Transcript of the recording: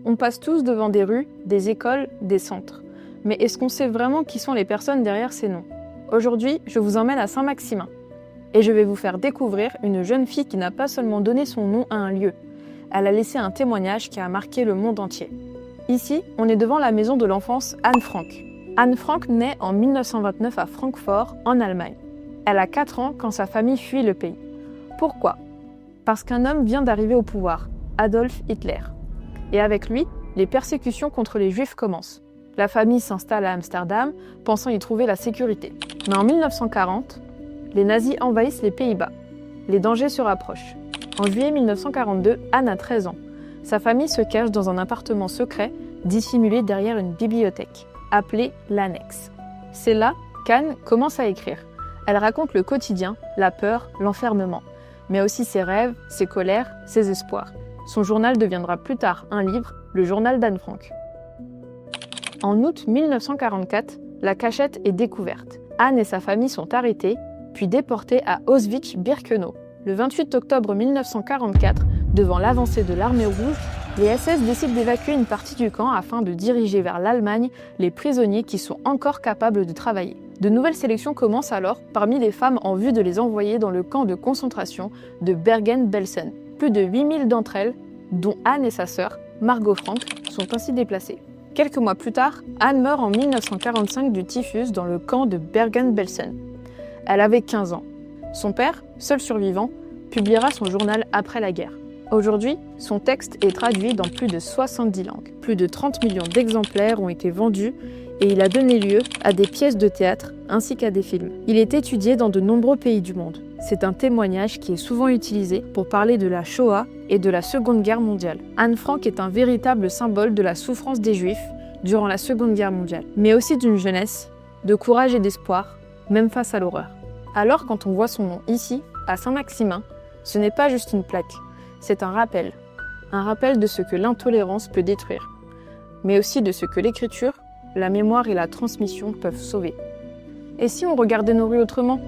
On passe tous devant des rues, des écoles, des centres. Mais est-ce qu'on sait vraiment qui sont les personnes derrière ces noms? Aujourd'hui, je vous emmène à Saint-Maximin. Et je vais vous faire découvrir une jeune fille qui n'a pas seulement donné son nom à un lieu. Elle a laissé un témoignage qui a marqué le monde entier. Ici, on est devant la maison de l'enfance Anne Frank. Anne Frank naît en 1929 à Francfort, en Allemagne. Elle a 4 ans quand sa famille fuit le pays. Pourquoi? Parce qu'un homme vient d'arriver au pouvoir, Adolf Hitler. Et avec lui, les persécutions contre les Juifs commencent. La famille s'installe à Amsterdam, pensant y trouver la sécurité. Mais en 1940, les nazis envahissent les Pays-Bas. Les dangers se rapprochent. En juillet 1942, Anne a 13 ans. Sa famille se cache dans un appartement secret, dissimulé derrière une bibliothèque, appelée l'Annexe. C'est là qu'Anne commence à écrire. Elle raconte le quotidien, la peur, l'enfermement, mais aussi ses rêves, ses colères, ses espoirs. Son journal deviendra plus tard un livre, le journal d'Anne Frank. En août 1944, la cachette est découverte. Anne et sa famille sont arrêtés, puis déportés à Auschwitz-Birkenau. Le 28 octobre 1944, devant l'avancée de l'armée rouge, les SS décident d'évacuer une partie du camp afin de diriger vers l'Allemagne les prisonniers qui sont encore capables de travailler. De nouvelles sélections commencent alors parmi les femmes en vue de les envoyer dans le camp de concentration de Bergen-Belsen. Plus de 8000 d'entre elles, dont Anne et sa sœur, Margot Frank, sont ainsi déplacées. Quelques mois plus tard, Anne meurt en 1945 du typhus dans le camp de Bergen-Belsen. Elle avait 15 ans. Son père, seul survivant, publiera son journal après la guerre. Aujourd'hui, son texte est traduit dans plus de 70 langues. Plus de 30 millions d'exemplaires ont été vendus et il a donné lieu à des pièces de théâtre ainsi qu'à des films. Il est étudié dans de nombreux pays du monde. C'est un témoignage qui est souvent utilisé pour parler de la Shoah et de la Seconde Guerre mondiale. Anne Frank est un véritable symbole de la souffrance des Juifs durant la Seconde Guerre mondiale, mais aussi d'une jeunesse, de courage et d'espoir, même face à l'horreur. Alors quand on voit son nom ici, à Saint-Maximin, ce n'est pas juste une plaque, c'est un rappel de ce que l'intolérance peut détruire, mais aussi de ce que l'écriture, la mémoire et la transmission peuvent sauver. Et si on regardait nos rues autrement ?